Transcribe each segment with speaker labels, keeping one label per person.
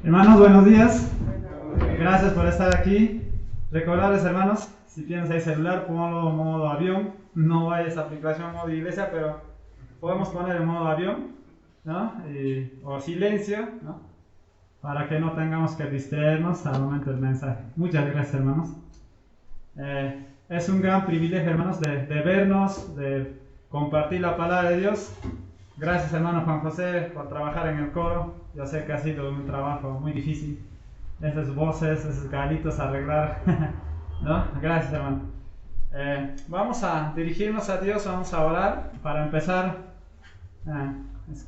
Speaker 1: Hermanos, buenos días. Gracias por estar aquí. Recordarles, hermanos, si tienes ahí celular, ponlo en modo avión. No hay esa aplicación modo iglesia, pero podemos poner en modo avión, ¿no? O silencio, ¿no? Para que no tengamos que distraernos al momento del mensaje. Muchas gracias, hermanos. Es un gran privilegio, hermanos, de vernos, de compartir la palabra de Dios. Gracias, hermano Juan José, por trabajar en el coro. Yo sé que ha sido un trabajo muy difícil. Esas voces, esos galitos arreglar. ¿No? Gracias, hermano. Vamos a dirigirnos a Dios, vamos a orar para empezar.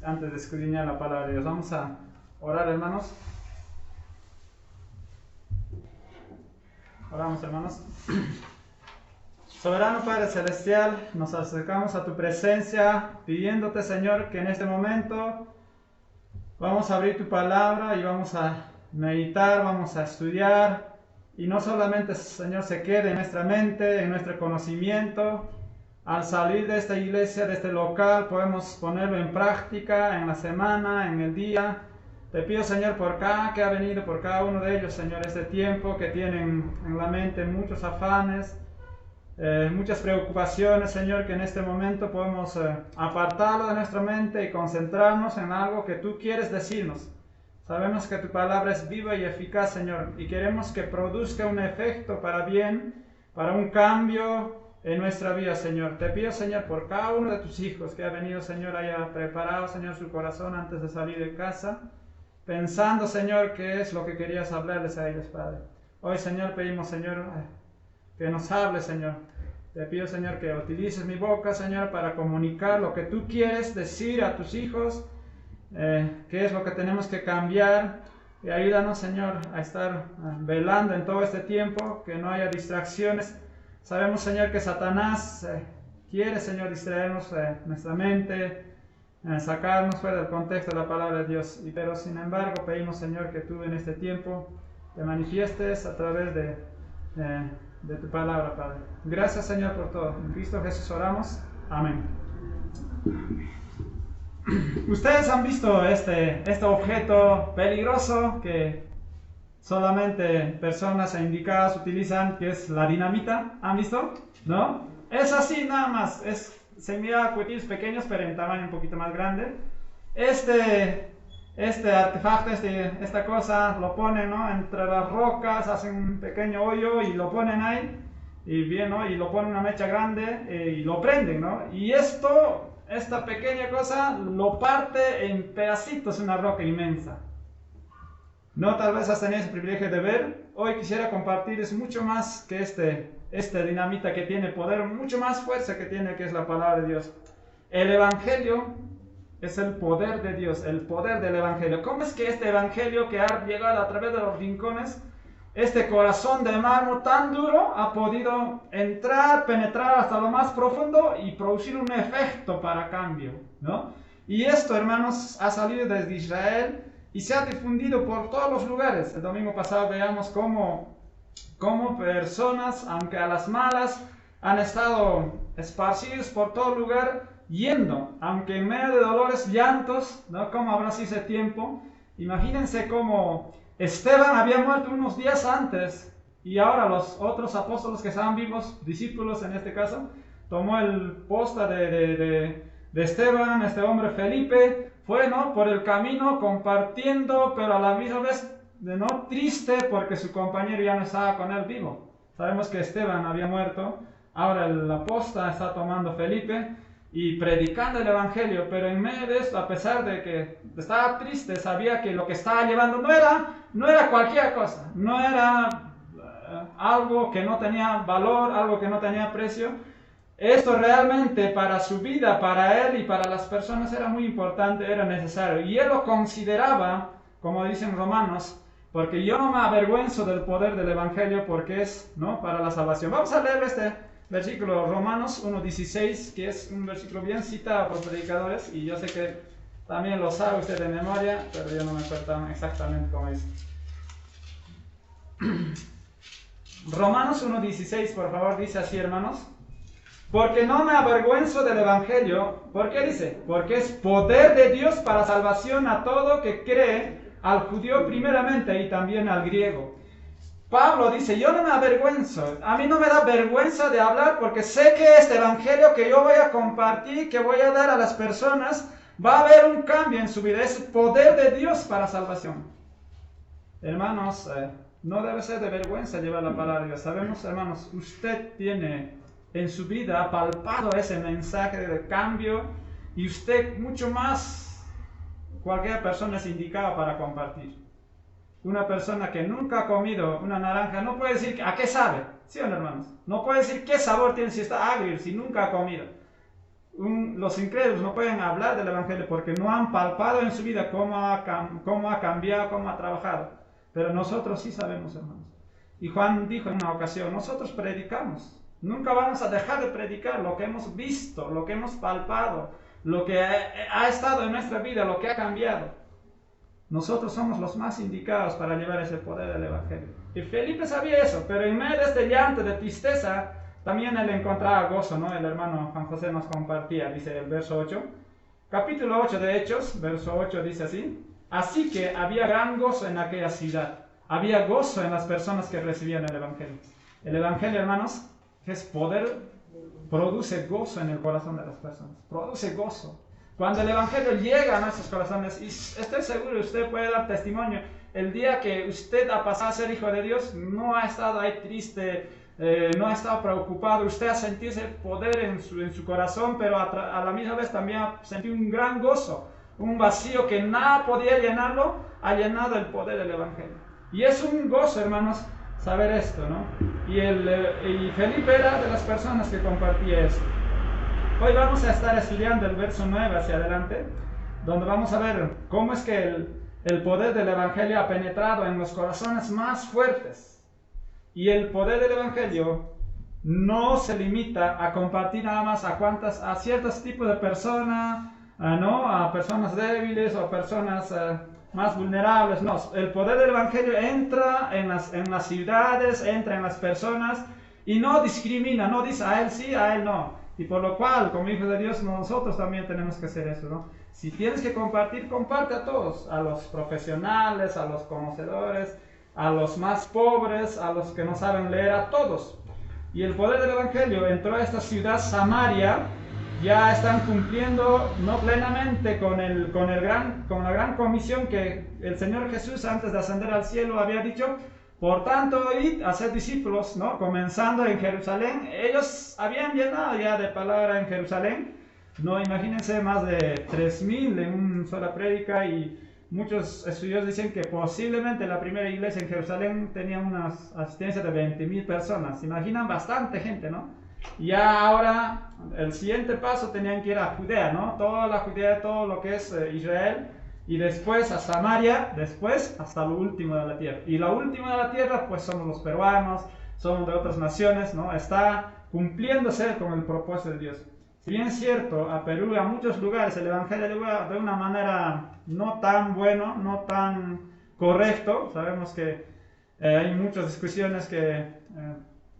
Speaker 1: Antes de escudriñar la palabra de Dios, vamos a orar, hermanos. Oramos, hermanos. Soberano Padre Celestial, nos acercamos a tu presencia pidiéndote, Señor, que en este momento vamos a abrir tu palabra y vamos a meditar, vamos a estudiar, y no solamente, Señor, se quede en nuestra mente, en nuestro conocimiento. Al salir de esta iglesia, de este local, podemos ponerlo en práctica en la semana, en el día. Te pido, Señor, por cada que ha venido, por cada uno de ellos, Señor, este tiempo que tienen en la mente muchos afanes, muchas preocupaciones, Señor, que en este momento podemos apartarlo de nuestra mente y concentrarnos en algo que tú quieres decirnos. Sabemos que tu palabra es viva y eficaz, Señor, y queremos que produzca un efecto para bien, para un cambio en nuestra vida, Señor. Te pido, Señor, por cada uno de tus hijos que ha venido, Señor, haya preparado, Señor, su corazón antes de salir de casa, pensando, Señor, qué es lo que querías hablarles a ellos, Padre. Hoy, Señor, pedimos, Señor, que nos hables, Señor. Te pido, Señor, que utilices mi boca, Señor, para comunicar lo que tú quieres decir a tus hijos, qué es lo que tenemos que cambiar, y ayúdanos, Señor, a estar velando en todo este tiempo, que no haya distracciones. Sabemos, Señor, que Satanás quiere, Señor, distraernos nuestra mente, sacarnos fuera del contexto de la palabra de Dios, pero sin embargo pedimos, Señor, que tú en este tiempo te manifiestes a través de tu palabra, Padre. Gracias, Señor, por todo. En Cristo Jesús oramos. Amén. Ustedes han visto este objeto peligroso que solamente personas indicadas utilizan, que es la dinamita. ¿Han visto? ¿No? Es así nada más. Se mira a cuetillos pequeños, pero en tamaño un poquito más grande. Este artefacto, esta cosa, lo ponen, ¿no?, entre las rocas, hacen un pequeño hoyo y lo ponen ahí, y bien, ¿no?, y lo ponen una mecha grande y lo prenden, ¿no? Y esta pequeña cosa lo parte en pedacitos, una roca inmensa. No, tal vez has tenido ese privilegio de ver. Hoy quisiera compartirles mucho más que este dinamita que tiene poder, mucho más fuerza que tiene, que es la palabra de Dios. El Evangelio es el poder de Dios, el poder del Evangelio. ¿Cómo es que este Evangelio que ha llegado a través de los rincones, este corazón de mármol tan duro, ha podido entrar, penetrar hasta lo más profundo y producir un efecto para cambio, ¿no? Y esto, hermanos, ha salido desde Israel y se ha difundido por todos los lugares. El domingo pasado veíamos cómo personas, aunque a las malas, han estado esparcidos por todo lugar, yendo, aunque en medio de dolores, llantos, ¿no? ¿Cómo habrá sido ese tiempo? Imagínense cómo Esteban había muerto unos días antes, y ahora los otros apóstoles que estaban vivos, discípulos en este caso, tomó el posta de Esteban, este hombre Felipe, fue, ¿no?, por el camino compartiendo, pero a la misma vez, ¿no?, triste porque su compañero ya no estaba con él vivo. Sabemos que Esteban había muerto, ahora el apóstol está tomando Felipe y predicando el Evangelio, pero en medio de esto, a pesar de que estaba triste, sabía que lo que estaba llevando no era cualquier cosa, no era algo que no tenía valor, algo que no tenía precio. Esto realmente para su vida, para él y para las personas era muy importante, era necesario, y él lo consideraba, como dicen Romanos, porque yo no me avergüenzo del poder del Evangelio, porque es, ¿no?, para la salvación. Vamos a leer este versículo, Romanos 1:16, que es un versículo bien citado por predicadores, y yo sé que también lo sabe usted de memoria, pero yo no me acuerdo exactamente cómo dice. Romanos 1:16, por favor, dice así, hermanos: porque no me avergüenzo del Evangelio. ¿Por qué dice? Porque es poder de Dios para salvación a todo que cree, al judío primeramente y también al griego. Pablo dice, yo no me avergüenzo, a mí no me da vergüenza de hablar porque sé que este evangelio que yo voy a compartir, que voy a dar a las personas, va a haber un cambio en su vida, es el poder de Dios para salvación. Hermanos, no debe ser de vergüenza llevar la palabra de Dios. Sabemos, hermanos, usted tiene en su vida palpado ese mensaje de cambio y usted mucho más, cualquier persona es indicada para compartir. Una persona que nunca ha comido una naranja no puede decir a qué sabe, ¿sí o no, hermanos? No puede decir qué sabor tiene si está agrio, si nunca ha comido. Los incrédulos no pueden hablar del evangelio porque no han palpado en su vida cómo ha cambiado, cómo ha trabajado. Pero nosotros sí sabemos, hermanos. Y Juan dijo en una ocasión, nosotros predicamos. Nunca vamos a dejar de predicar lo que hemos visto, lo que hemos palpado, lo que ha estado en nuestra vida, lo que ha cambiado. Nosotros somos los más indicados para llevar ese poder del evangelio. Y Felipe sabía eso, pero en medio de este llanto, de tristeza, también él encontraba gozo, ¿no? El hermano Juan José nos compartía, dice el verso 8. Capítulo 8 de Hechos, verso 8 dice así. Así que había gran gozo en aquella ciudad. Había gozo en las personas que recibían el evangelio. El evangelio, hermanos, es poder, produce gozo en el corazón de las personas. Produce gozo. Cuando el evangelio llega a nuestros corazones, y estoy seguro que usted puede dar testimonio, el día que usted ha pasado a ser hijo de Dios, no ha estado ahí triste, no ha estado preocupado, usted ha sentido ese poder en su corazón, pero a la misma vez también ha sentido un gran gozo, un vacío que nada podía llenarlo, ha llenado el poder del evangelio. Y es un gozo, hermanos, saber esto, ¿no? Y Felipe era de las personas que compartía esto. Hoy vamos a estar estudiando el verso 9 hacia adelante, donde vamos a ver cómo es que el poder del evangelio ha penetrado en los corazones más fuertes. Y el poder del evangelio no se limita a compartir nada más a ciertos tipos de personas, ¿no? A personas débiles o personas más vulnerables. No, el poder del evangelio entra en las ciudades, entra en las personas y no discrimina, no dice a él sí, a él no. Y por lo cual, como hijos de Dios, nosotros también tenemos que hacer eso, ¿no? Si tienes que compartir, comparte a todos, a los profesionales, a los conocedores, a los más pobres, a los que no saben leer, a todos. Y el poder del evangelio entró a esta ciudad Samaria, ya están cumpliendo no plenamente con la gran comisión que el Señor Jesús antes de ascender al cielo había dicho. Por tanto, id a ser discípulos, ¿no? Comenzando en Jerusalén. Ellos habían llenado ya de palabra en Jerusalén. No, imagínense, más de 3,000 en una sola prédica. Y muchos estudiosos dicen que posiblemente la primera iglesia en Jerusalén tenía una asistencia de 20,000 personas. Imaginan, bastante gente, ¿no? Y ya ahora, el siguiente paso tenían que ir a Judea, ¿no? Toda la Judea, todo lo que es Israel. Y después a Samaria, después hasta lo último de la tierra. Y lo último de la tierra, pues somos los peruanos, somos de otras naciones, ¿no? Está cumpliéndose con el propósito de Dios. Si bien es cierto, a Perú, a muchos lugares, el evangelio llega de una manera no tan bueno, no tan correcto. Sabemos que hay muchas discusiones que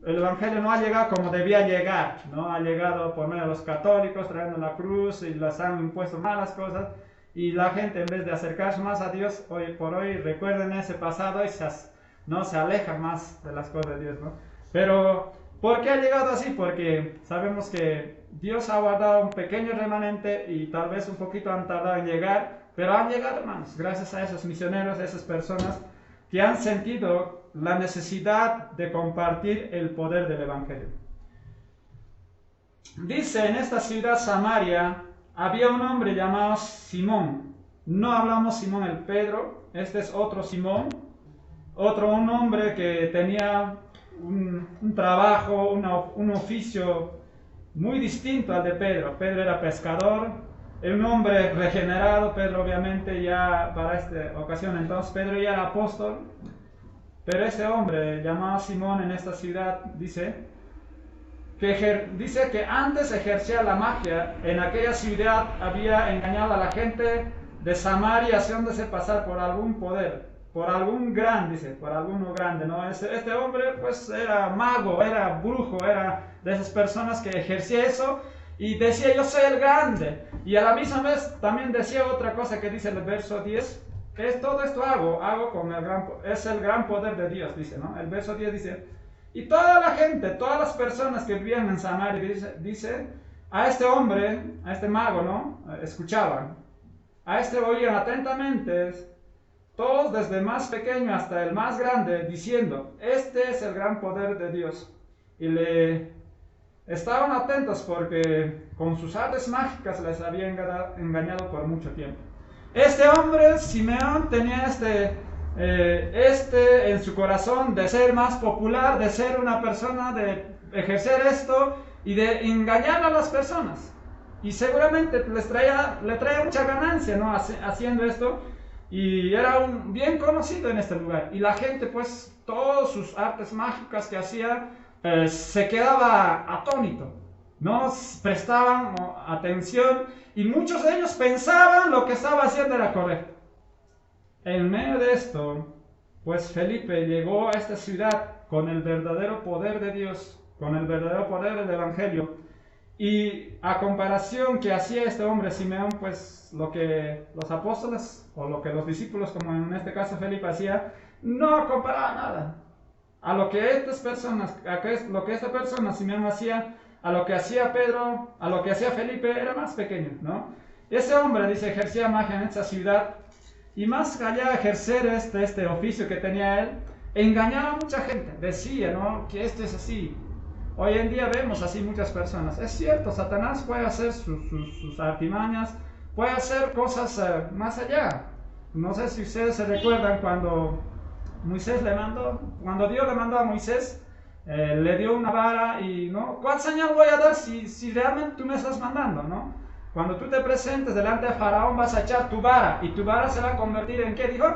Speaker 1: el evangelio no ha llegado como debía llegar, ¿no? Ha llegado por medio de los católicos, trayendo la cruz y les han impuesto malas cosas. Y la gente, en vez de acercarse más a Dios, hoy por hoy recuerden ese pasado y se alejan más de las cosas de Dios, ¿no? Pero, ¿por qué ha llegado así? Porque sabemos que Dios ha guardado un pequeño remanente y tal vez un poquito han tardado en llegar, pero han llegado, hermanos, gracias a esos misioneros, a esas personas que han sentido la necesidad de compartir el poder del evangelio. Dice en esta ciudad Samaria, había un hombre llamado Simón. No hablamos Simón el Pedro, este es otro Simón, un hombre que tenía un trabajo, un oficio muy distinto al de Pedro. Pedro era pescador, un hombre regenerado. Pedro obviamente ya para esta ocasión, entonces Pedro ya era apóstol, pero este hombre llamado Simón en esta ciudad dice que antes ejercía la magia. En aquella ciudad había engañado a la gente de Samaria haciéndose pasar por algún poder, por algún gran, dice, por alguno grande, ¿no? Este hombre pues era mago, era brujo, era de esas personas que ejercía eso y decía yo soy el grande. Y a la misma vez también decía otra cosa que dice el verso 10, todo esto hago con es el gran poder de Dios, dice, ¿no? El verso 10 dice, y toda la gente, todas las personas que vivían en Samaria, dice, a este hombre, a este mago, ¿no? Escuchaban, a este oían atentamente, todos desde el más pequeño hasta el más grande, diciendo, este es el gran poder de Dios. Y le estaban atentos porque con sus artes mágicas les había engañado por mucho tiempo. Este hombre, Simeón, tenía en su corazón de ser más popular, de ser una persona, de ejercer esto y de engañar a las personas. Y seguramente le traía mucha ganancia, ¿no? Haciendo esto. Y era bien conocido en este lugar. Y la gente, pues, todas sus artes mágicas que hacía, se quedaba atónito. No prestaban atención y muchos de ellos pensaban lo que estaba haciendo era correcto. En medio de esto, pues Felipe llegó a esta ciudad con el verdadero poder de Dios, con el verdadero poder del Evangelio. Y a comparación que hacía este hombre Simeón, pues lo que los apóstoles o lo que los discípulos, como en este caso Felipe, hacía, no comparaba nada. A lo que lo que esta persona Simeón hacía, a lo que hacía Pedro, a lo que hacía Felipe, era más pequeño, ¿no? Ese hombre, dice, ejercía magia en esta ciudad, y más allá de ejercer este oficio que tenía él, engañaba a mucha gente, decía, ¿no?, que esto es así. Hoy en día vemos así muchas personas. Es cierto, Satanás puede hacer sus artimañas, puede hacer cosas más allá. No sé si ustedes se recuerdan cuando Dios le mandó a Moisés, le dio una vara y, ¿no? ¿Cuál señal voy a dar si realmente tú me estás mandando, ¿no? Cuando tú te presentes delante de Faraón vas a echar tu vara y tu vara se va a convertir en, ¿qué dijo?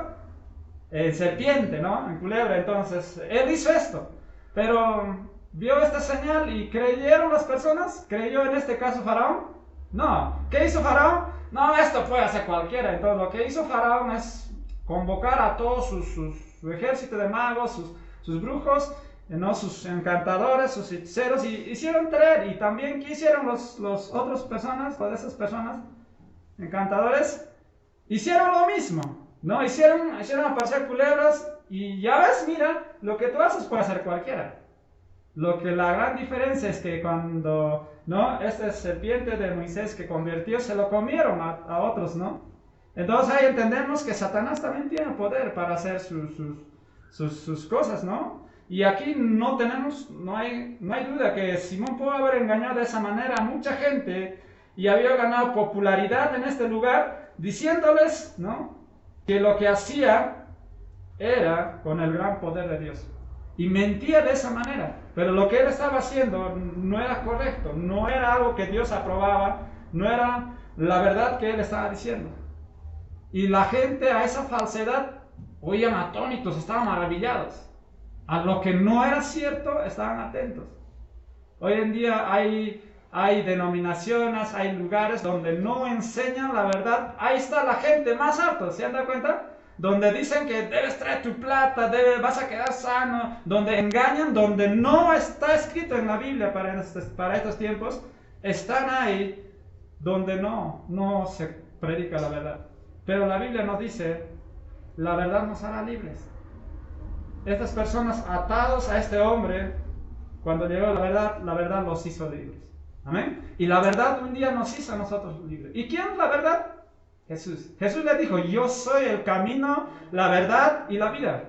Speaker 1: En serpiente, ¿no? En culebra. Entonces, él hizo esto, pero vio esta señal y ¿creyeron las personas? ¿Creyó en este caso Faraón? No. ¿Qué hizo Faraón? No, esto puede hacer cualquiera. Entonces, lo que hizo Faraón es convocar a todos su ejército de magos, sus brujos, ¿no?, sus encantadores, sus hechiceros, y hicieron traer. Y también, ¿qué hicieron los otras personas, todas esas personas, encantadores? Hicieron lo mismo, ¿no? Hicieron aparecer culebras, y ya ves, mira, lo que tú haces puede hacer cualquiera. La gran diferencia es que cuando, ¿no?, esta serpiente de Moisés que convirtió, se lo comieron a otros, ¿no? Entonces ahí entendemos que Satanás también tiene poder para hacer sus cosas, ¿no? Y aquí no hay duda que Simón pudo haber engañado de esa manera a mucha gente y había ganado popularidad en este lugar, diciéndoles, ¿no?, que lo que hacía era con el gran poder de Dios. Y mentía de esa manera, pero lo que él estaba haciendo no era correcto, no era algo que Dios aprobaba, no era la verdad que él estaba diciendo. Y la gente a esa falsedad oían atónitos, estaban maravillados. A lo que no era cierto, estaban atentos. Hoy en día hay denominaciones, hay lugares donde no enseñan la verdad. Ahí está la gente más harta, ¿se han dado cuenta? Donde dicen que debes traer tu plata, vas a quedar sano, donde engañan, donde no está escrito en la Biblia para estos tiempos, están ahí donde no se predica la verdad. Pero la Biblia nos dice, la verdad nos hará libres. Estas personas atados a este hombre, cuando llegó la verdad los hizo libres. Amén. Y la verdad un día nos hizo a nosotros libres. ¿Y quién es la verdad? Jesús. Jesús le dijo, yo soy el camino, la verdad y la vida.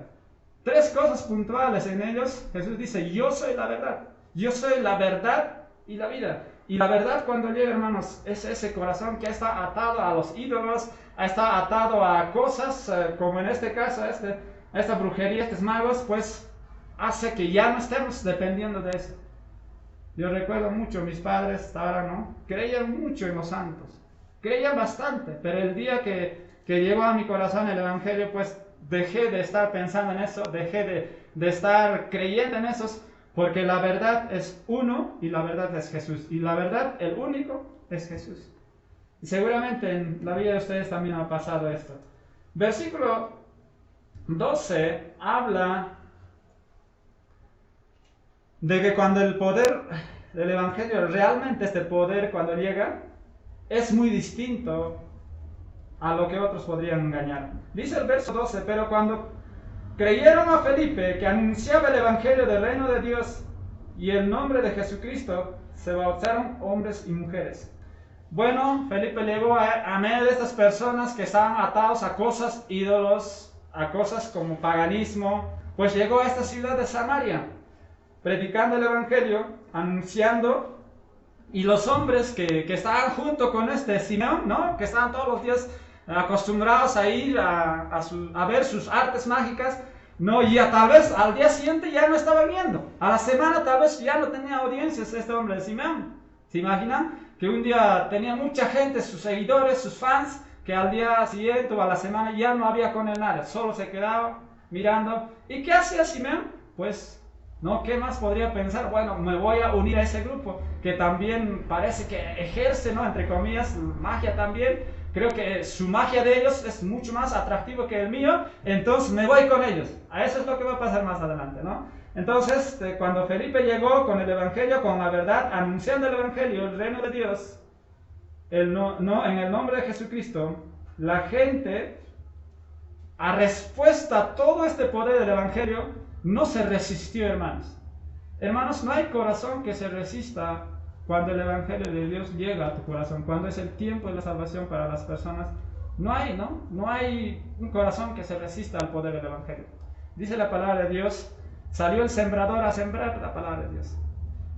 Speaker 1: Tres cosas puntuales en ellos. Jesús dice, yo soy la verdad. Yo soy la verdad y la vida. Y la verdad, cuando llega, hermanos, es ese corazón que está atado a los ídolos, está atado a cosas, como en este caso, esta brujería, estos magos, pues hace que ya no estemos dependiendo de eso. Yo recuerdo mucho, mis padres, ahora no, creían mucho en los santos. Creían bastante, pero el día que llegó a mi corazón el Evangelio, pues dejé de estar pensando en eso, dejé de estar creyendo en esos, porque la verdad es uno y la verdad es Jesús. Y la verdad, el único, es Jesús. Y seguramente en la vida de ustedes también ha pasado esto. Versículo 12 habla de que cuando el poder del Evangelio, realmente este poder cuando llega, es muy distinto a lo que otros podrían engañar. Dice el verso 12, pero cuando creyeron a Felipe, que anunciaba el evangelio del reino de Dios y el nombre de Jesucristo, se bautizaron hombres y mujeres. Bueno, Felipe llegó a medio de estas personas que estaban atados a cosas ídolos, a cosas como paganismo, pues llegó a esta ciudad de Samaria, predicando el evangelio, anunciando. Y los hombres que estaban junto con este Simeón, ¿no? Que estaban todos los días acostumbrados a ir a ver sus artes mágicas, ¿no? Y tal vez al día siguiente ya no estaban viendo. A la semana tal vez ya no tenía audiencias este hombre de Simeón. ¿Se imaginan? Que un día tenía mucha gente, sus seguidores, sus fans, que al día siguiente o a la semana ya no había con él nada. Solo se quedaba mirando. ¿Y qué hacía Simeón? Pues... ¿no? ¿Qué más podría pensar? Bueno, me voy a unir a ese grupo que también parece que ejerce, ¿no? Entre comillas, magia también. Creo que su magia de ellos es mucho más atractivo que el mío, entonces me voy con ellos. A eso es lo que va a pasar más adelante, ¿no? Entonces, cuando Felipe llegó con el evangelio, con la verdad, anunciando el evangelio, el reino de Dios, en el nombre de Jesucristo, la gente, a respuesta a todo este poder del evangelio, no se resistió, hermanos. Hermanos, no hay corazón que se resista cuando el evangelio de Dios llega a tu corazón, cuando es el tiempo de la salvación para las personas. No hay un corazón que se resista al poder del evangelio. Dice la palabra de Dios, salió el sembrador a sembrar la palabra de Dios.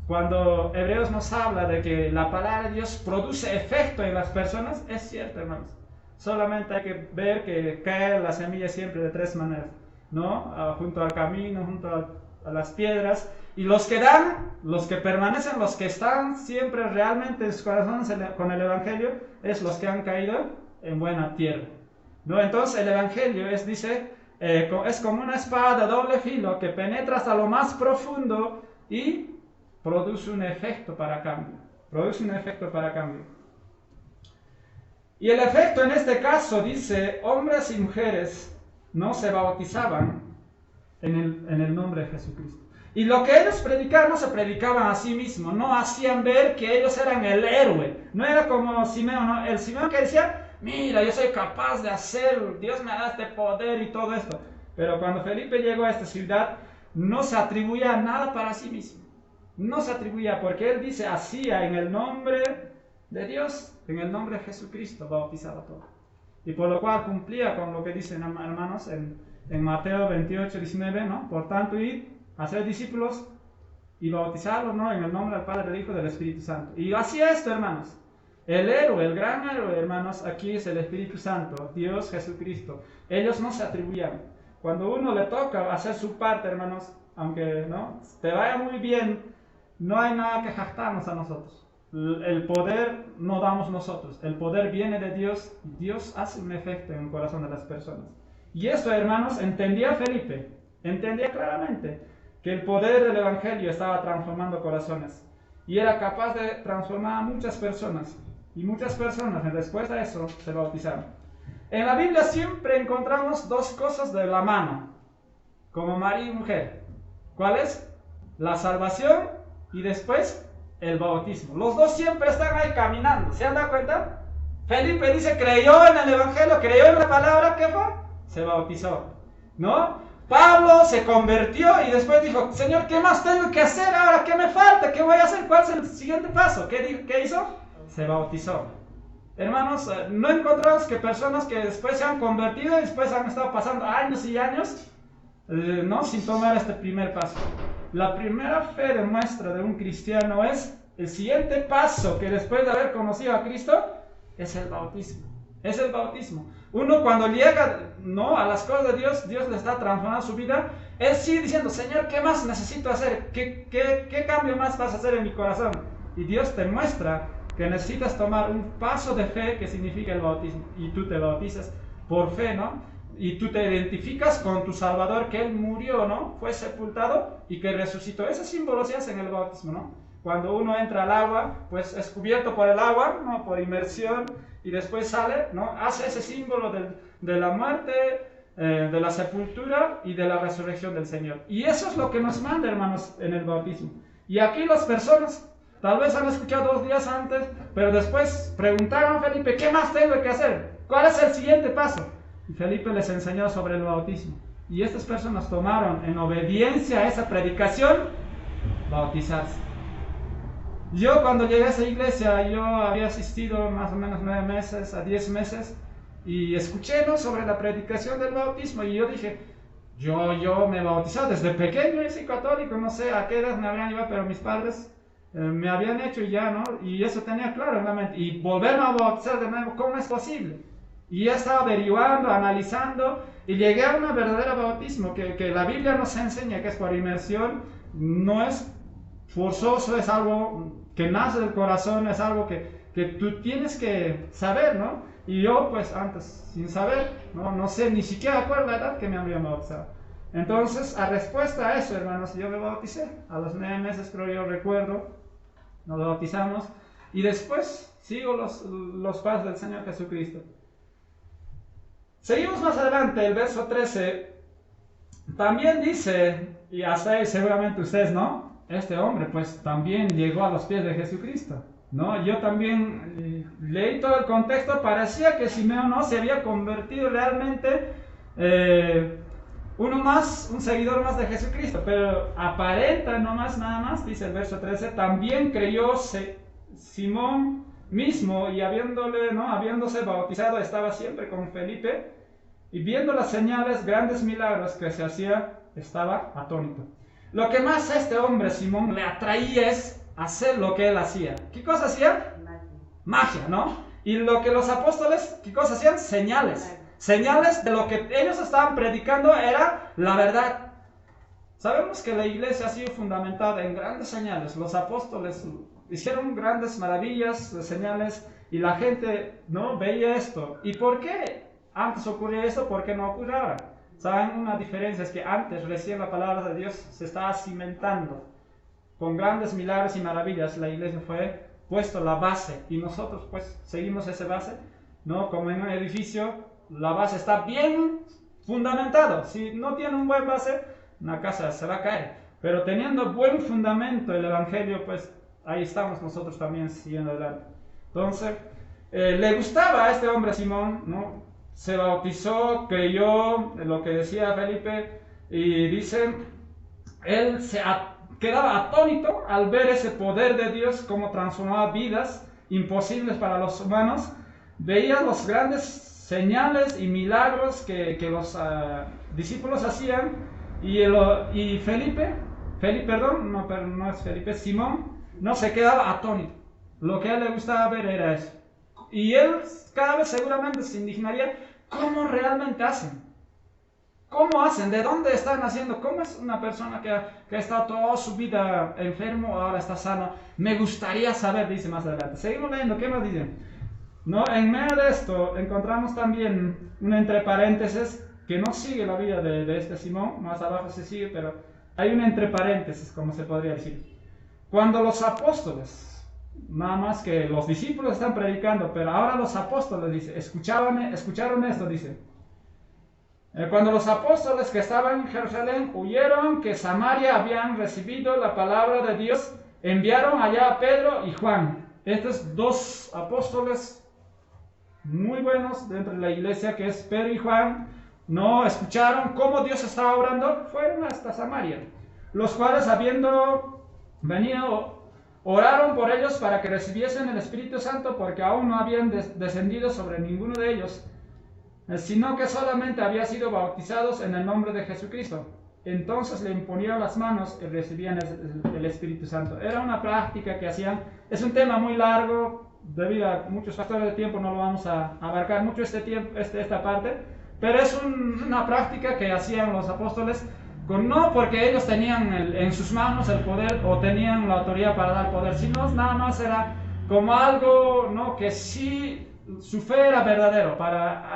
Speaker 1: Cuando Hebreos nos habla de que la palabra de Dios produce efecto en las personas, es cierto, hermanos. Solamente hay que ver que cae la semilla siempre de tres maneras, ¿no? Junto al camino, junto a las piedras. Y los que dan, los que permanecen, los que están siempre realmente en sus corazones con el evangelio, es los que han caído en buena tierra, ¿no? Entonces el evangelio es como una espada de doble filo que penetra hasta lo más profundo y produce un efecto para cambio. Y el efecto en este caso dice, hombres y mujeres no se bautizaban en el nombre de Jesucristo. Y lo que ellos predicaban no se predicaban a sí mismos, no hacían ver que ellos eran el héroe. No era como Simeón, ¿no? El Simeón que decía, mira, yo soy capaz de hacer, Dios me da este poder y todo esto. Pero cuando Felipe llegó a esta ciudad, no se atribuía nada para sí mismo. No se atribuía, porque él dice, hacía en el nombre de Dios, en el nombre de Jesucristo, bautizaba todo. Y por lo cual cumplía con lo que dicen, hermanos, en Mateo 28, 19, ¿no? Por tanto, id, hacer discípulos y bautizarlos, ¿no? En el nombre del Padre, del Hijo y del Espíritu Santo. Y hacía esto, hermanos. El héroe, el gran héroe, hermanos, aquí es el Espíritu Santo, Dios Jesucristo. Ellos no se atribuían. Cuando uno le toca hacer su parte, hermanos, aunque no te vaya muy bien, no hay nada que jactarnos a nosotros. El poder no damos nosotros, el poder viene de Dios y Dios hace un efecto en el corazón de las personas. Y esto, hermanos, entendía Felipe, entendía claramente que el poder del evangelio estaba transformando corazones y era capaz de transformar a muchas personas, y muchas personas en respuesta a eso se bautizaron. En la Biblia siempre encontramos dos cosas de la mano, como marido y mujer. ¿Cuál es? La salvación y después el bautismo. Los dos siempre están ahí caminando. ¿Se han dado cuenta? Felipe dice, creyó en el evangelio, creyó en la palabra, ¿qué fue? Se bautizó, ¿no? Pablo se convirtió y después dijo, Señor, ¿qué más tengo que hacer ahora? ¿Qué me falta? ¿Qué voy a hacer? ¿Cuál es el siguiente paso? ¿Qué hizo? Se bautizó. Hermanos, no encontramos que personas que después se han convertido y después han estado pasando años y años, ¿no? Sin tomar este primer paso. La primera fe de muestra de un cristiano es el siguiente paso que después de haber conocido a Cristo es el bautismo. Es el bautismo. Uno cuando llega, ¿no?, a las cosas de Dios, Dios le está transformando su vida. Él sigue diciendo, Señor, ¿qué más necesito hacer? ¿Qué cambio más vas a hacer en mi corazón? Y Dios te muestra que necesitas tomar un paso de fe que significa el bautismo. Y tú te bautizas por fe, ¿no? Y tú te identificas con tu Salvador, que Él murió, ¿no? Fue sepultado y que resucitó. Ese símbolo se hace en el bautismo, ¿no? Cuando uno entra al agua, pues es cubierto por el agua, ¿no? Por inmersión, y después sale, ¿no? Hace ese símbolo de la muerte, de la sepultura y de la resurrección del Señor. Y eso es lo que nos manda, hermanos, en el bautismo. Y aquí las personas tal vez han escuchado 2 días antes, pero después preguntaron a Felipe, ¿qué más tengo que hacer? ¿Cuál es el siguiente paso? Y Felipe les enseñó sobre el bautismo. Y estas personas tomaron en obediencia a esa predicación, bautizarse. Yo cuando llegué a esa iglesia, yo había asistido más o menos 9 meses a 10 meses y escuché, ¿no?, sobre la predicación del bautismo y yo dije, yo me he bautizado desde pequeño y soy católico, no sé a qué edad me habrían llevado, pero mis padres me habían hecho y ya, ¿no? Y eso tenía claro en la mente. Y volverme a bautizar de nuevo, ¿cómo es posible? Y ya estaba averiguando, analizando y llegué a un verdadero bautismo que la Biblia nos enseña que es por inmersión, no es forzoso, es algo que nace del corazón, es algo que tú tienes que saber, ¿no? Y yo, pues antes, sin saber, no sé, ni siquiera acuerdo la edad que me había bautizado. Entonces, a respuesta a eso, hermanos, yo me bauticé. A los 9 meses, creo yo, recuerdo, nos bautizamos. Y después sigo los pasos del Señor Jesucristo. Seguimos más adelante, el verso 13. También dice, y hasta ahí seguramente ustedes, ¿no? Este hombre, pues, también llegó a los pies de Jesucristo. ¿No? Yo también leí todo el contexto, parecía que Simeón no se había convertido realmente un seguidor más de Jesucristo, pero aparenta nomás, nada más, dice el verso 13, también creyó Simón mismo y habiéndose bautizado estaba siempre con Felipe y viendo las señales, grandes milagros que se hacía, estaba atónito. Lo que más a este hombre, Simón, le atraía es hacer lo que él hacía. ¿Qué cosa hacía? Magia, ¿no? Y lo que los apóstoles, ¿qué cosa hacían? Señales. Señales de lo que ellos estaban predicando era la verdad. Sabemos que la iglesia ha sido fundamentada en grandes señales. Los apóstoles hicieron grandes maravillas, señales, y la gente, ¿no?, veía esto. ¿Y por qué antes ocurría esto? ¿Por qué no ocurre ahora? ¿Saben? Una diferencia es que antes recién la palabra de Dios se estaba cimentando. Con grandes milagros y maravillas la iglesia fue puesto la base y nosotros pues seguimos esa base, ¿no? Como en un edificio, la base está bien fundamentada. Si no tiene un buen base, una casa se va a caer. Pero teniendo buen fundamento el evangelio, pues ahí estamos nosotros también siguiendo adelante. Entonces, le gustaba a este hombre Simón, ¿no? Se bautizó, creyó en lo que decía Felipe y dice, él quedaba atónito al ver ese poder de Dios, cómo transformaba vidas imposibles para los humanos. Veía los grandes señales y milagros que los discípulos hacían. Y Felipe, perdón, no es Felipe, Simón, no se quedaba atónito. Lo que a él le gustaba ver era eso. Y él cada vez seguramente se indignaría, ¿cómo realmente hacen? ¿Cómo hacen? ¿De dónde están haciendo? ¿Cómo es una persona que ha estado toda su vida enfermo, ahora está sano? Me gustaría saber, dice más adelante. Seguimos leyendo, ¿qué más dicen? ¿No? En medio de esto encontramos también un entre paréntesis que no sigue la vida de este Simón, más abajo se sigue, pero hay un entre paréntesis, como se podría decir. Cuando los apóstoles, nada más que los discípulos están predicando, pero ahora los apóstoles, dice, escucharon esto, dice. Cuando los apóstoles que estaban en Jerusalén oyeron que Samaria habían recibido la palabra de Dios, enviaron allá a Pedro y Juan. Estos dos apóstoles muy buenos dentro de la iglesia, que es Pedro y Juan, no escucharon cómo Dios estaba obrando, fueron hasta Samaria, los cuales habiendo venido oraron por ellos para que recibiesen el Espíritu Santo, porque aún no habían descendido sobre ninguno de ellos, sino que solamente habían sido bautizados en el nombre de Jesucristo. Entonces le imponían las manos y recibían el Espíritu Santo. Era una práctica que hacían. Es un tema muy largo, debido a muchos factores de tiempo no lo vamos a abarcar mucho esta parte, pero es una práctica que hacían los apóstoles, no porque ellos tenían en sus manos el poder o tenían la autoridad para dar poder, sino nada más era como algo, ¿no?, que sí su fe era verdadero,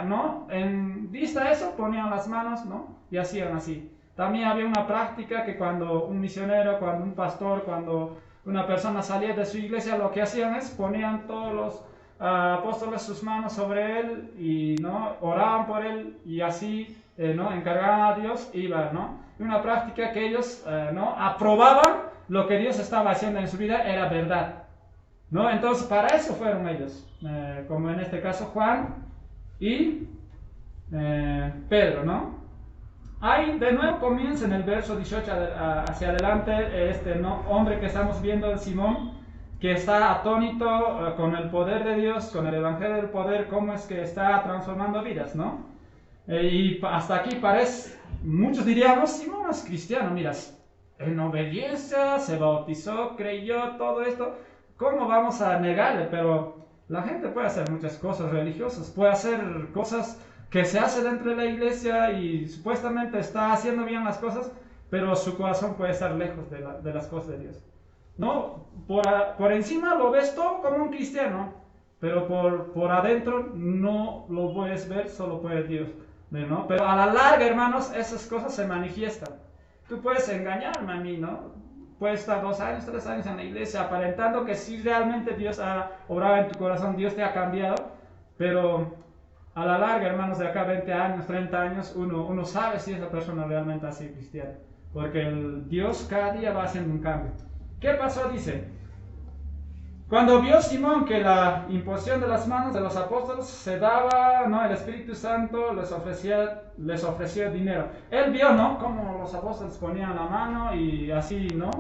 Speaker 1: ¿no? En vista de eso ponían las manos, ¿no?, y hacían así. También había una práctica que cuando un misionero, cuando un pastor, cuando una persona salía de su iglesia, lo que hacían es ponían todos los apóstoles sus manos sobre él y, ¿no?, oraban por él y así, ¿no?, encargaban a Dios, iban, ¿no? Una práctica que ellos, ¿no?, aprobaban lo que Dios estaba haciendo en su vida era verdad, ¿no? Entonces para eso fueron ellos, como en este caso Juan y Pedro, ¿no? Ahí de nuevo comienza en el verso 18 hacia adelante hombre que estamos viendo, el Simón, que está atónito con el poder de Dios, con el evangelio del poder, cómo es que está transformando vidas, ¿no? Y hasta aquí parece, muchos diríamos, Simón es cristiano, miras, en obediencia, se bautizó, creyó, todo esto, ¿cómo vamos a negarle? Pero la gente puede hacer muchas cosas religiosas, puede hacer cosas que se hace dentro de la iglesia y supuestamente está haciendo bien las cosas, pero su corazón puede estar lejos de las cosas de Dios. No, por encima lo ves todo como un cristiano, pero por adentro no lo puedes ver, solo puede Dios, ¿no? Pero a la larga, hermanos, esas cosas se manifiestan. Tú puedes engañarme a mí, ¿no? Puedes estar 2 años, 3 años en la iglesia aparentando que sí realmente Dios ha obrado en tu corazón, Dios te ha cambiado, pero a la larga, hermanos, de acá 20 años, 30 años, uno sabe si esa persona realmente ha sido cristiana, porque Dios cada día va haciendo un cambio. ¿Qué pasó? Dice, cuando vio Simón que la imposición de las manos de los apóstoles se daba, ¿no? El Espíritu Santo les ofreció dinero. Él vio, ¿no? Cómo los apóstoles ponían la mano y así, ¿no?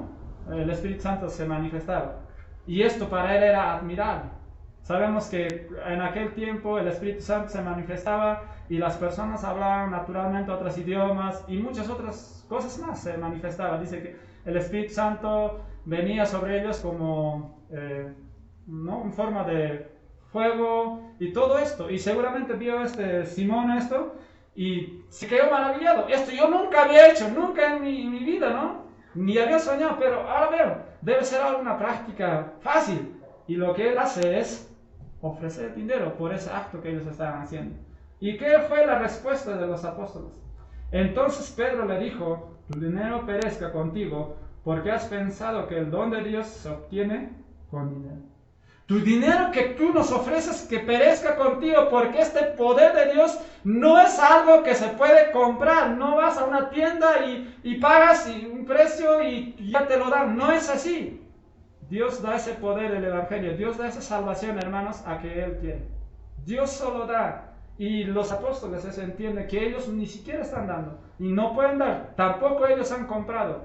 Speaker 1: El Espíritu Santo se manifestaba. Y esto para él era admirable. Sabemos que en aquel tiempo el Espíritu Santo se manifestaba y las personas hablaban naturalmente otros idiomas y muchas otras cosas más se manifestaban. Dice que el Espíritu Santo venía sobre ellos como ¿no? en forma de fuego y todo esto. Y seguramente vio Simón esto y se quedó maravillado. Esto yo nunca había hecho, nunca en mi vida, ¿no? Ni había soñado, pero ahora veo, debe ser alguna práctica fácil. Y lo que él hace es ofrecer dinero por ese acto que ellos estaban haciendo. ¿Y qué fue la respuesta de los apóstoles? Entonces Pedro le dijo, tu dinero perezca contigo, porque has pensado que el don de Dios se obtiene con dinero. Tu dinero que tú nos ofreces que perezca contigo, porque este poder de Dios no es algo que se puede comprar. No vas a una tienda y pagas un precio y ya te lo dan. No es así. Dios da ese poder del Evangelio, Dios da esa salvación, hermanos, a que Él quiere. Dios solo da. Y los apóstoles se entiende que ellos ni siquiera están dando. Y no pueden dar. Tampoco ellos han comprado.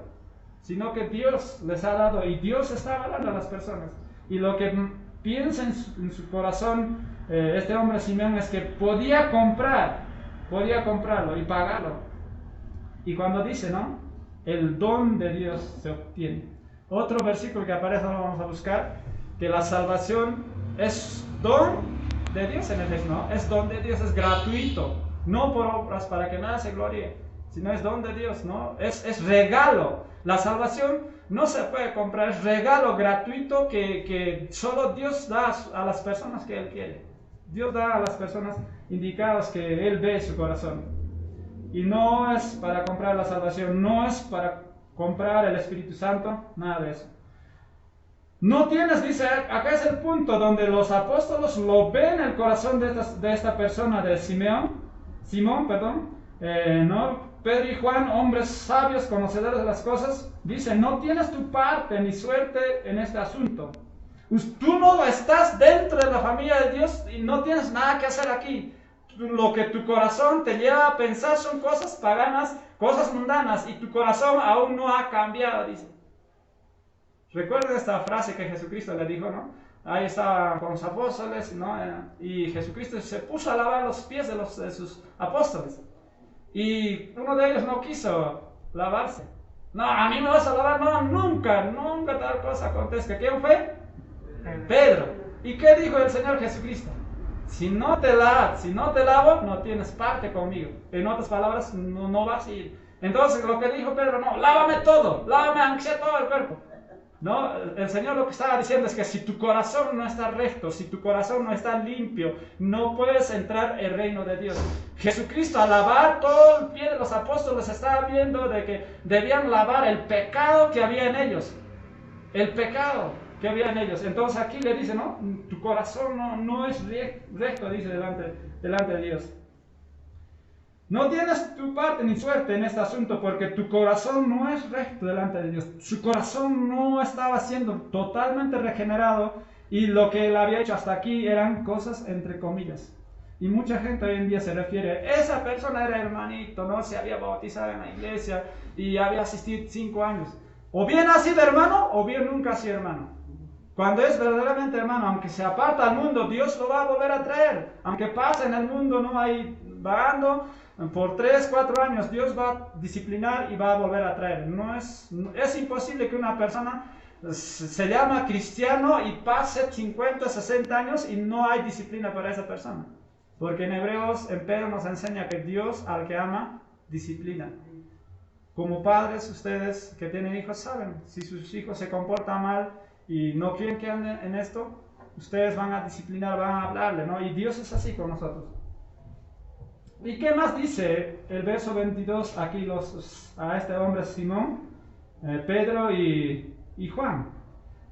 Speaker 1: Sino que Dios les ha dado. Y Dios está dando a las personas. Y lo que piensa en su corazón este hombre Simeón es que podía comprarlo y pagarlo. Y cuando dice, ¿no? El don de Dios se obtiene. Otro versículo que aparece, ahora vamos a buscar, que la salvación es don de Dios en el texto, ¿no? Es don de Dios, es gratuito, no por obras para que nada se gloríe, sino es don de Dios, ¿no? Es regalo. La salvación no se puede comprar, es regalo gratuito que solo Dios da a las personas que Él quiere. Dios da a las personas indicadas que Él ve su corazón. Y no es para comprar la salvación, no es para comprar el Espíritu Santo, nada de eso. No tienes, dice, acá es el punto donde los apóstoles lo ven en el corazón de esta persona, de Simón, ¿no? Pedro y Juan, hombres sabios, conocedores de las cosas, dicen, no tienes tu parte ni suerte en este asunto. Tú no estás dentro de la familia de Dios y no tienes nada que hacer aquí. Lo que tu corazón te lleva a pensar son cosas paganas, cosas mundanas, y tu corazón aún no ha cambiado, dice. Recuerden esta frase que Jesucristo le dijo, ¿no? Ahí estaba con los apóstoles, ¿no? Y Jesucristo se puso a lavar los pies de sus apóstoles. Y uno de ellos no quiso lavarse. No, a mí me vas a lavar, no, nunca tal cosa acontezca. ¿Quién fue? Pedro. ¿Y qué dijo el Señor Jesucristo? Si no te lavo, no tienes parte conmigo. En otras palabras, no vas a ir. Entonces lo que dijo Pedro, no, lávame todo, lávame aunque sea todo el cuerpo. No, el Señor lo que estaba diciendo es que si tu corazón no está recto, si tu corazón no está limpio, no puedes entrar el reino de Dios. Jesucristo al lavar todo el pie de los apóstoles estaba viendo de que debían lavar el pecado que había en ellos. El pecado que había en ellos. Entonces aquí le dice, no, tu corazón no es recto, dice delante de Dios. No tienes tu parte ni suerte en este asunto porque tu corazón no es recto delante de Dios. Su corazón no estaba siendo totalmente regenerado y lo que él había hecho hasta aquí eran cosas entre comillas. Y mucha gente hoy en día se refiere, esa persona era hermanito, ¿no? Se había bautizado en la iglesia y había asistido 5 años. O bien ha sido hermano, o bien nunca ha sido hermano. Cuando es verdaderamente hermano, aunque se aparta al mundo, Dios lo va a volver a traer. Aunque pase en el mundo, no hay vagando, por 3, 4 años, Dios va a disciplinar y va a volver a traer. Es imposible que una persona se llama cristiano y pase 50, 60 años y no hay disciplina para esa persona. Porque en Hebreos, en Pedro nos enseña que Dios al que ama, disciplina. Como padres, ustedes que tienen hijos saben, si sus hijos se comportan mal y no quieren que anden en esto, ustedes van a disciplinar, van a hablarle, ¿no? Y Dios es así con nosotros. ¿Y qué más dice el verso 22 aquí a este hombre Simón, Pedro y Juan?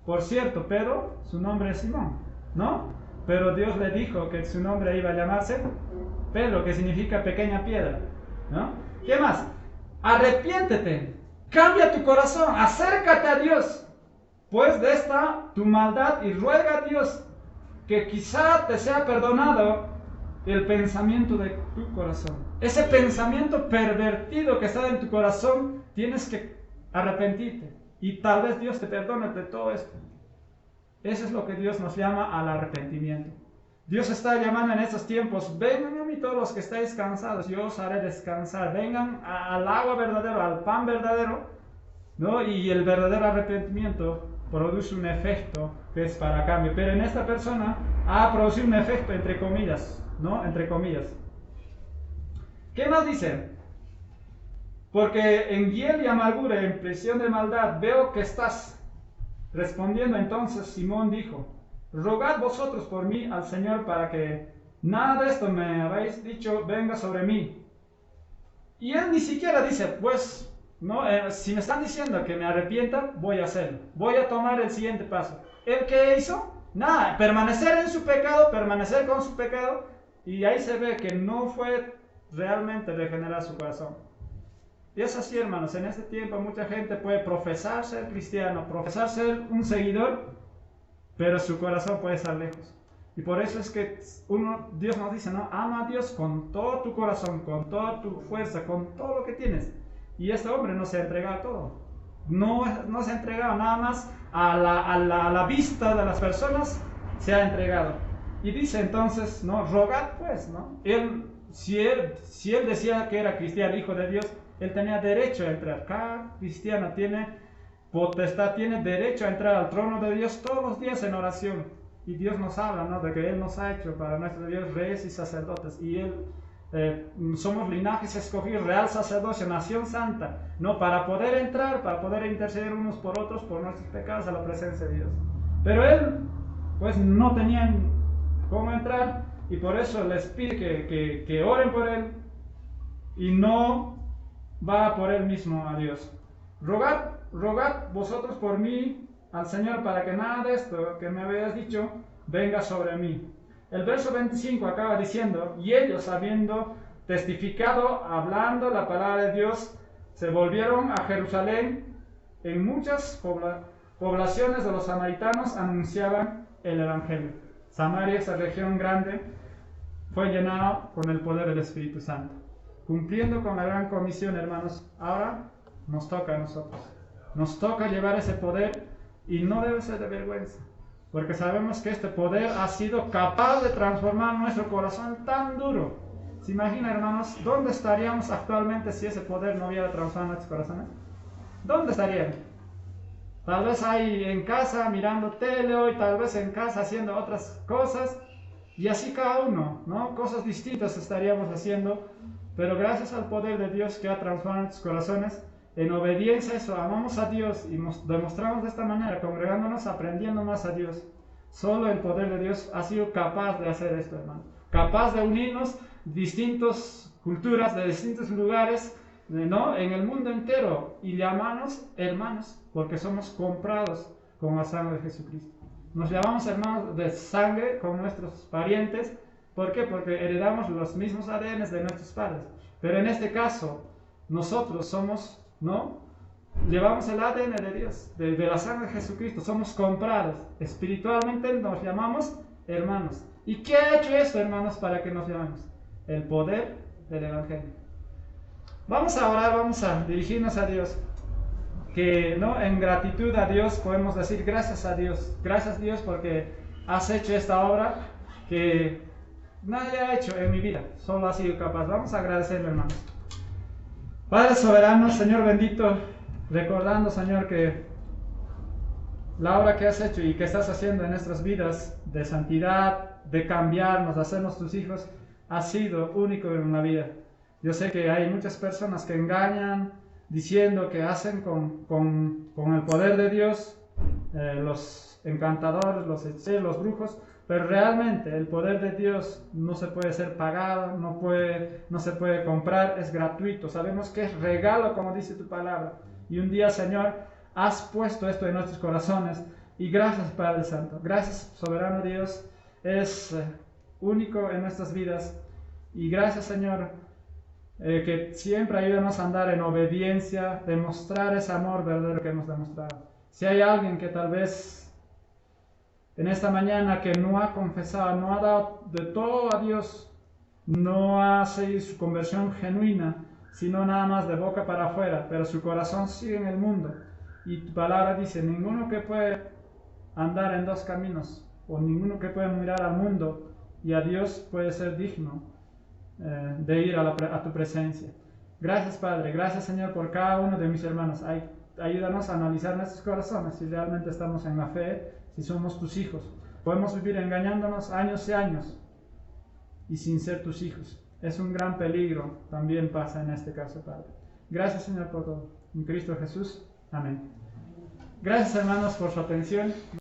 Speaker 1: Por cierto, Pedro, su nombre es Simón, ¿no? Pero Dios le dijo que su nombre iba a llamarse Pedro, que significa pequeña piedra, ¿no? ¿Qué más? Arrepiéntete, cambia tu corazón, acércate a Dios, pues de esta tu maldad, y ruega a Dios que quizá te sea perdonado el pensamiento de tu corazón. Ese pensamiento pervertido que está en tu corazón, tienes que arrepentirte. Y tal vez Dios te perdone de todo esto. Eso es lo que Dios nos llama al arrepentimiento. Dios está llamando en estos tiempos, vengan a mí todos los que estáis cansados, yo os haré descansar. Vengan al agua verdadera, al pan verdadero, ¿no? Y el verdadero arrepentimiento produce un efecto que es para cambio. Pero en esta persona ha producido un efecto entre comillas, ¿no? Entre comillas. ¿Qué más dice? Porque en hiel y amargura, en prisión de maldad, veo que estás. Respondiendo entonces, Simón dijo, rogad vosotros por mí al Señor para que nada de esto me habéis dicho venga sobre mí. Y él ni siquiera dice, pues, no, si me están diciendo que me arrepienta, voy a hacerlo. Voy a tomar el siguiente paso. ¿Él qué hizo? Nada, permanecer en su pecado, permanecer con su pecado. Y ahí se ve que no fue realmente regenerar su corazón. Y es así, hermanos, en este tiempo mucha gente puede profesar ser cristiano, profesar ser un seguidor, pero su corazón puede estar lejos. Y por eso es que Dios nos dice, ¿no? Ama a Dios con todo tu corazón, con toda tu fuerza, con todo lo que tienes. Y este hombre no se ha entregado a todo. No se ha entregado nada más a la vista de las personas, se ha entregado. Y dice entonces, ¿no? Rogad pues, ¿no? Si él decía que era cristiano, hijo de Dios, él tenía derecho a entrar. Cada cristiano tiene potestad, tiene derecho a entrar al trono de Dios todos los días en oración. Y Dios nos habla, ¿no? De que Él nos ha hecho para nuestro Dios reyes y sacerdotes. Y somos linajes escogidos, real sacerdocio, nación santa, ¿no? Para poder entrar, para poder interceder unos por otros por nuestros pecados a la presencia de Dios. Pero él, pues no tenían cómo entrar y por eso les pide que oren por él y no va por él mismo a Dios. Rogad vosotros por mí al Señor para que nada de esto que me habéis dicho venga sobre mí. El verso 25 acaba diciendo, y ellos habiendo testificado, hablando la palabra de Dios, se volvieron a Jerusalén. En muchas poblaciones de los samaritanos anunciaban el Evangelio. Samaria, esa región grande, fue llenada con el poder del Espíritu Santo. Cumpliendo con la gran comisión, hermanos, ahora nos toca a nosotros. Nos toca llevar ese poder y no debe ser de vergüenza. Porque sabemos que este poder ha sido capaz de transformar nuestro corazón tan duro. ¿Se imaginan, hermanos, dónde estaríamos actualmente si ese poder no hubiera transformado nuestros corazones? ¿Dónde estarían? Tal vez ahí en casa mirando tele hoy, tal vez en casa haciendo otras cosas. Y así cada uno, ¿no? Cosas distintas estaríamos haciendo. Pero gracias al poder de Dios que ha transformado nuestros corazones, en obediencia a eso, amamos a Dios y demostramos de esta manera, congregándonos, aprendiendo más a Dios. Solo el poder de Dios ha sido capaz de hacer esto, hermano. Capaz de unirnos distintas culturas, de distintos lugares, ¿no? En el mundo entero y llamarnos hermanos, porque somos comprados con la sangre de Jesucristo. Nos llamamos hermanos de sangre con nuestros parientes. ¿Por qué? Porque heredamos los mismos ADN de nuestros padres. Pero en este caso, nosotros somos, ¿no? Llevamos el ADN de Dios, de la sangre de Jesucristo. Somos comprados. Espiritualmente nos llamamos hermanos. ¿Y qué ha hecho esto, hermanos, para que nos llamemos? El poder del Evangelio. Vamos a orar, vamos a dirigirnos a Dios. Que no, en gratitud a Dios podemos decir gracias a Dios. Gracias Dios porque has hecho esta obra que nadie ha hecho en mi vida. Solo has sido capaz. Vamos a agradecerle, hermanos. Padre soberano, Señor bendito, recordando, Señor, que la obra que has hecho y que estás haciendo en nuestras vidas de santidad, de cambiarnos, de hacernos tus hijos, ha sido único en la vida. Yo sé que hay muchas personas que engañan diciendo que hacen con el poder de Dios, los encantadores, los hechiceros, los brujos, pero realmente el poder de Dios no se puede ser pagado, no se puede comprar, es gratuito. Sabemos que es regalo, como dice tu palabra. Y un día, Señor, has puesto esto en nuestros corazones. Y gracias, Padre Santo. Gracias, soberano Dios. Es único en nuestras vidas. Y gracias, Señor, que siempre ayúdanos a andar en obediencia, demostrar ese amor verdadero que hemos demostrado. Si hay alguien que tal vez en esta mañana que no ha confesado, no ha dado de todo a Dios, no ha seguido su conversión genuina, sino nada más de boca para afuera, pero su corazón sigue en el mundo. Y tu palabra dice, ninguno que puede andar en dos caminos, o ninguno que puede mirar al mundo y a Dios puede ser digno de ir a tu presencia. Gracias, Padre. Gracias, Señor, por cada uno de mis hermanos. Ayúdanos a analizar nuestros corazones si realmente estamos en la fe, si somos tus hijos. Podemos vivir engañándonos años y años y sin ser tus hijos. Es un gran peligro. También pasa en este caso, Padre. Gracias, Señor, por todo. En Cristo Jesús. Amén. Gracias, hermanos, por su atención.